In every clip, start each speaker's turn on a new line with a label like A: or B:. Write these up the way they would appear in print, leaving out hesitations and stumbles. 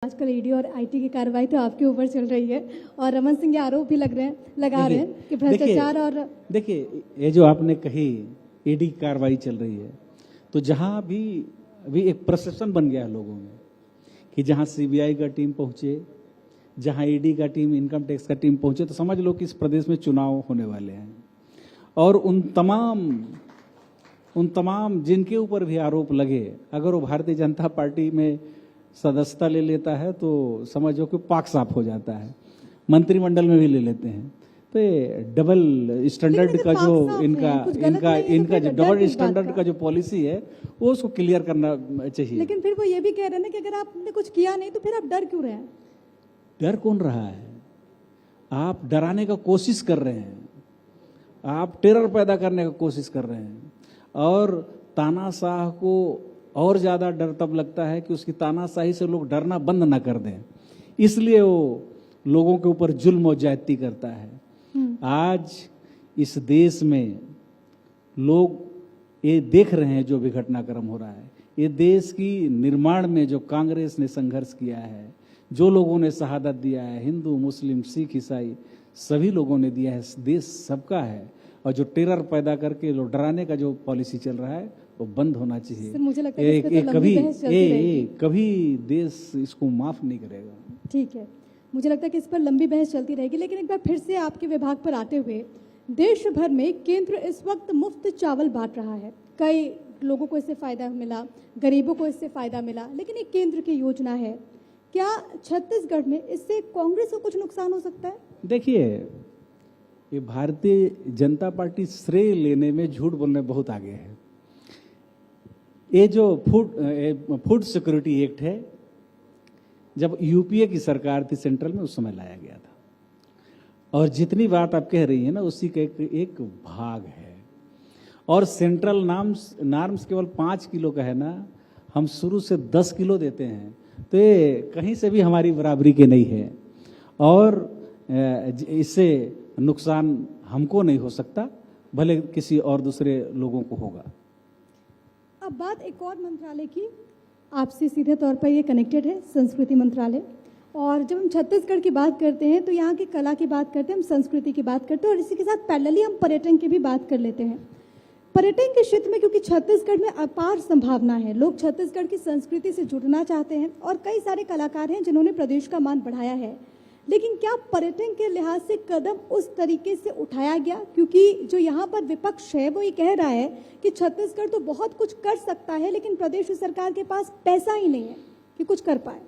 A: आजकल ईडी और आईटी की कार्रवाई तो आपके ऊपर चल रही है और रमन सिंह ये आरोप भी लगा रहे हैं कि भ्रष्टाचार और
B: देखिए ये जो आपने कही ईडी की कार्रवाई चल रही है, तो जहां भी अभी एक परसेप्शन बन गया है लोगों में कि जहां सीबीआई का टीम पहुंचे, जहां ईडी का टीम, इनकम टैक्स का टीम पहुंचे, तो समझ लो कि इस प्रदेश में चुनाव होने वाले हैं। और उन तमाम जिनके ऊपर भी आरोप लगे, अगर वो भारतीय जनता पार्टी में सदस्यता ले लेता है तो समझो कि पाक साफ हो जाता है, मंत्रिमंडल में भी ले लेते हैं। तो ये डबल स्टैंडर्ड का जो इनका जो डबल स्टैंडर्ड का जो पॉलिसी है वो उसको क्लियर करना चाहिए।
A: लेकिन फिर वो ये भी कह रहे हैं ना कि अगर आपने कुछ किया नहीं तो फिर आप डर क्यों रहे हैं?
B: डर कौन रहा है? आप डराने का कोशिश कर रहे हैं, आप टेरर पैदा करने का कोशिश कर रहे हैं। और तानाशाह को और ज्यादा डर तब लगता है कि उसकी तानाशाही से लोग डरना बंद ना कर दें, इसलिए वो लोगों के ऊपर जुल्म और ज्यादती करता है। आज इस देश में लोग ये देख रहे हैं जो भी घटनाक्रम हो रहा है। ये देश की निर्माण में जो कांग्रेस ने संघर्ष किया है, जो लोगों ने शहादत दिया है, हिंदू, मुस्लिम, सिख, ईसाई सभी लोगों ने दिया है, देश सबका है। और जो टेरर पैदा करके जो डराने का जो पॉलिसी चल रहा है वो बंद होना चाहिए।
A: मुझे लगता है
B: कभी देश इसको माफ नहीं करेगा।
A: ठीक है, मुझे लगता है कि इस पर लंबी बहस चलती रहेगी। लेकिन एक बार फिर से आपके विभाग पर आते हुए, देश भर में केंद्र इस वक्त मुफ्त चावल बांट रहा है। कई लोगों को इससे फायदा मिला, गरीबों को इससे फायदा मिला, लेकिन एक केंद्र की योजना है। क्या छत्तीसगढ़ में इससे कांग्रेस को कुछ नुकसान हो सकता है?
B: देखिए, ये भारतीय जनता पार्टी श्रेय लेने में, झूठ बोलने बहुत आगे है। ये जो फूड सिक्योरिटी एक्ट है, जब यूपीए की सरकार थी सेंट्रल में, उस समय लाया गया था। और जितनी बात आप कह रही है ना, उसी का एक भाग है। और सेंट्रल नॉर्म्स केवल 5 किलो का है ना, हम शुरू से 10 किलो देते हैं, तो ये कहीं से भी हमारी बराबरी के नहीं है। और इससे नुकसान हमको नहीं हो सकता, भले किसी और दूसरे लोगों को होगा।
A: अब बात एक और मंत्रालय की, आपसे सीधे तौर पर ये कनेक्टेड है, संस्कृति मंत्रालय। और जब हम छत्तीसगढ़ की बात करते हैं तो यहाँ की कला की बात करते हैं, हम संस्कृति की बात करते हैं, और इसी के साथ पैरेलली हम पर्यटन की भी बात कर लेते हैं। पर्यटन के क्षेत्र में क्योंकि छत्तीसगढ़ में अपार संभावना है, लोग छत्तीसगढ़ की संस्कृति से जुड़ना चाहते हैं और कई सारे कलाकार हैं जिन्होंने प्रदेश का मान बढ़ाया है। लेकिन क्या पर्यटन के लिहाज से कदम उस तरीके से उठाया गया? क्योंकि जो यहाँ पर विपक्ष है वो ये कह रहा है कि छत्तीसगढ़ तो बहुत कुछ कर सकता है, लेकिन प्रदेश सरकार के पास पैसा ही नहीं है कि कुछ कर पाए।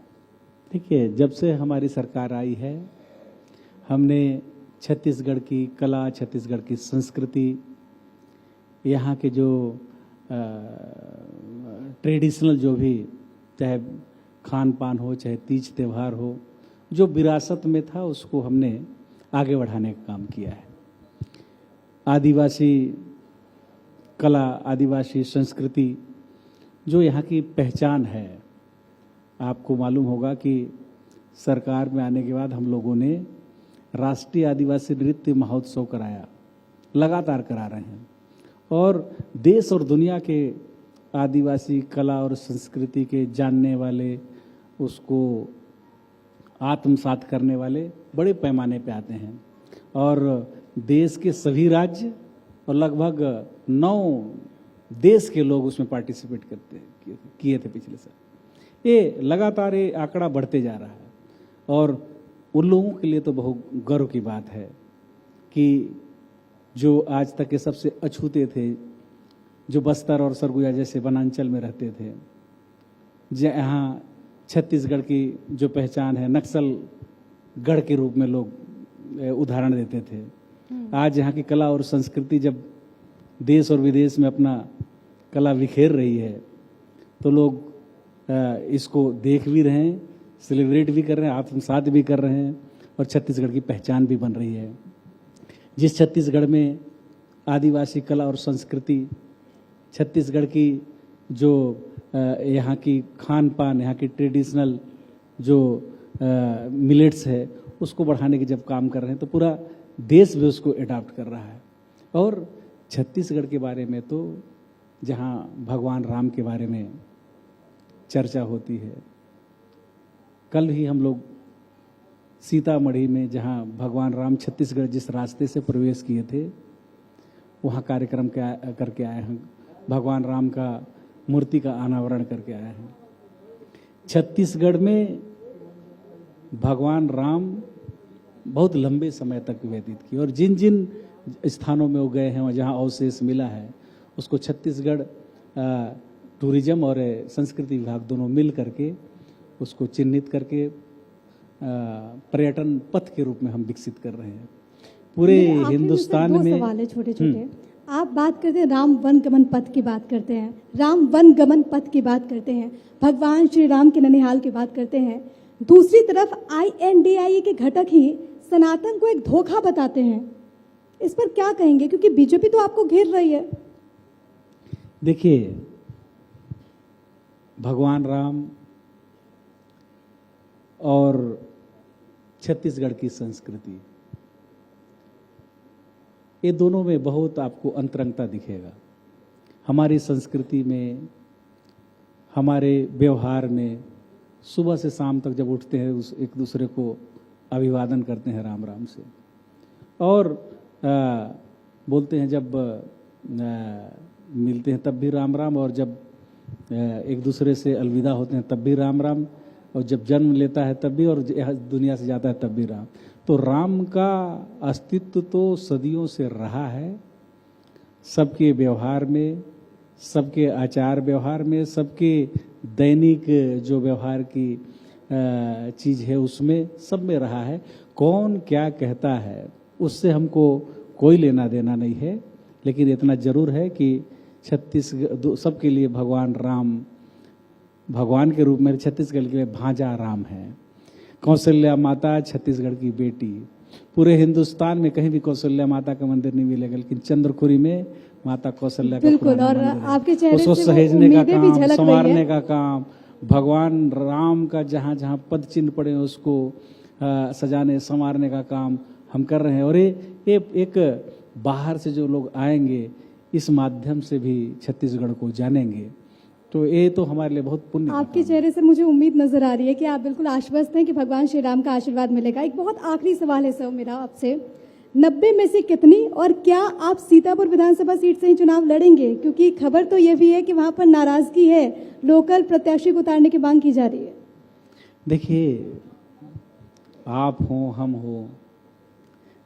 B: देखिए, जब से हमारी सरकार आई है, हमने छत्तीसगढ़ की कला, छत्तीसगढ़ की संस्कृति, यहाँ के जो ट्रेडिशनल जो भी, चाहे खान पान हो, चाहे तीज त्यौहार हो, जो विरासत में था उसको हमने आगे बढ़ाने का काम किया है। आदिवासी कला, आदिवासी संस्कृति जो यहाँ की पहचान है, आपको मालूम होगा कि सरकार में आने के बाद हम लोगों ने राष्ट्रीय आदिवासी नृत्य महोत्सव कराया, लगातार करा रहे हैं। और देश और दुनिया के आदिवासी कला और संस्कृति के जानने वाले, उसको आत्मसात करने वाले बड़े पैमाने पे आते हैं। और देश के सभी राज्य और लगभग 9 देश के लोग उसमें पार्टिसिपेट किए थे पिछले साल। ये लगातार ये आंकड़ा बढ़ते जा रहा है। और उन लोगों के लिए तो बहुत गर्व की बात है कि जो आज तक के सबसे अछूते थे, जो बस्तर और सरगुजा जैसे वनांचल में रहते थे, जहाँ छत्तीसगढ़ की जो पहचान है, नक्सल गढ़ के रूप में लोग उदाहरण देते थे, आज यहाँ की कला और संस्कृति जब देश और विदेश में अपना कला बिखेर रही है, तो लोग इसको देख भी रहे हैं, सेलिब्रेट भी कर रहे हैं, आत्मसात भी कर रहे हैं, और छत्तीसगढ़ की पहचान भी बन रही है। जिस छत्तीसगढ़ में आदिवासी कला और संस्कृति, छत्तीसगढ़ की जो यहाँ की खान पान, यहाँ की ट्रेडिशनल जो मिलेट्स है, उसको बढ़ाने के जब काम कर रहे हैं, तो पूरा देश भी उसको अडॉप्ट कर रहा है। और छत्तीसगढ़ के बारे में तो जहाँ भगवान राम के बारे में चर्चा होती है, कल ही हम लोग सीतामढ़ी में जहां भगवान राम छत्तीसगढ़ जिस रास्ते से प्रवेश किए थे वहां कार्यक्रम करके आए हैं। भगवान राम का मूर्ति का अनावरण करके आए हैं। छत्तीसगढ़ में भगवान राम बहुत लंबे समय तक व्यतीत किए और जिन जिन स्थानों में वो गए हैं और जहां अवशेष मिला है उसको छत्तीसगढ़ टूरिज्म और संस्कृति विभाग दोनों मिल करके उसको चिन्हित करके पर्यटन पथ के रूप में हम विकसित कर रहे हैं पूरे हिंदुस्तान में।
A: सवाल है छोटे छोटे। आप बात करते हैं राम वन गमन पथ की बात करते हैं, राम वन गमन पथ की बात करते हैं, भगवान श्री राम के ननिहाल की बात करते हैं। दूसरी तरफ INDIE के घटक ही सनातन को एक धोखा बताते हैं। इस पर क्या कहेंगे, क्योंकि बीजेपी तो आपको घेर रही है।
B: देखिए, भगवान राम और छत्तीसगढ़ की संस्कृति, ये दोनों में बहुत आपको अंतरंगता दिखेगा। हमारी संस्कृति में, हमारे व्यवहार में सुबह से शाम तक जब उठते हैं एक दूसरे को अभिवादन करते हैं राम राम से, और बोलते हैं जब मिलते हैं तब भी राम राम, और जब एक दूसरे से अलविदा होते हैं तब भी राम राम, और जब जन्म लेता है तब भी, और दुनिया से जाता है तब भी राम। तो राम का अस्तित्व तो सदियों से रहा है, सबके व्यवहार में, सबके आचार व्यवहार में, सबके दैनिक जो व्यवहार की चीज़ है उसमें, सब में रहा है। कौन क्या कहता है उससे हमको कोई लेना देना नहीं है, लेकिन इतना जरूर है कि छत्तीसगढ़ सबके लिए भगवान राम भगवान के रूप में, छत्तीसगढ़ के लिए भांजा राम है। कौशल्या माता छत्तीसगढ़ की बेटी। पूरे हिंदुस्तान में कहीं भी कौशल्या माता का मंदिर नहीं मिलेगा, लेकिन चंद्रखुरी में माता कौशल्या का
A: बिल्कुल, और आपके चेहरे
B: उसको
A: से
B: सहेजने का
A: उम्मीदें भी
B: काम,
A: झलक
B: संवारने
A: रही है।
B: का काम, भगवान राम का जहाँ जहाँ पद चिन्ह पड़े उसको सजाने संवारने का काम हम कर रहे हैं। और ये एक बाहर से जो लोग आएंगे इस माध्यम से भी छत्तीसगढ़ को जानेंगे, तो ये तो हमारे लिए बहुत पुण्य।
A: आपके चेहरे से मुझे उम्मीद नजर आ रही है कि आप बिल्कुल आश्वस्त हैं कि भगवान श्री राम का आशीर्वाद मिलेगा। एक बहुत आखिरी सवाल है सर मेरा आपसे, 90 में से कितनी, और क्या आप सीतापुर विधानसभा सीट से ही चुनाव लड़ेंगे? क्योंकि खबर तो ये भी है कि वहां पर नाराजगी है, लोकल प्रत्याशी को उतारने की मांग की जा रही है।
B: देखिए, आप हो हम हो,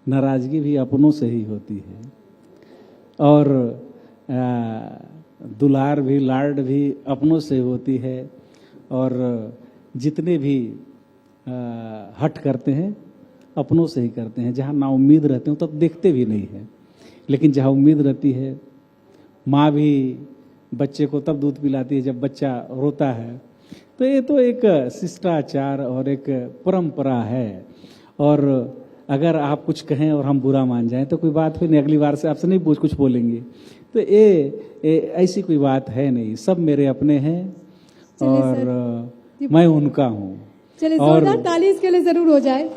B: नाराजगी भी अपनों से ही होती है, और दुलार भी, लाड भी अपनों से होती है, और जितने भी हट करते हैं अपनों से ही करते हैं। जहाँ ना उम्मीद रहते हो तब देखते भी नहीं है, लेकिन जहाँ उम्मीद रहती है, माँ भी बच्चे को तब दूध पिलाती है जब बच्चा रोता है। तो ये तो एक शिष्टाचार और एक परंपरा है, और अगर आप कुछ कहें और हम बुरा मान जाएं तो कोई बात ही नहीं, अगली बार से आपसे नहीं कुछ बोलेंगे। तो ये ऐसी कोई बात है नहीं, सब मेरे अपने हैं और मैं उनका हूँ।
A: चलिए, जोरदार ताली इसके लिए जरूर हो जाए।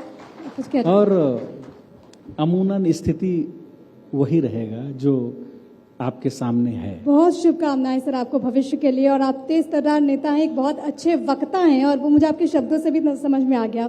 B: और अमूनन स्थिति वही रहेगा जो आपके सामने है।
A: बहुत शुभकामनाएं सर आपको भविष्य के लिए, और आप तेज तर्रार नेता हैं, एक बहुत अच्छे वक्ता हैं, और वो मुझे आपके शब्दों से भी समझ में आ गया।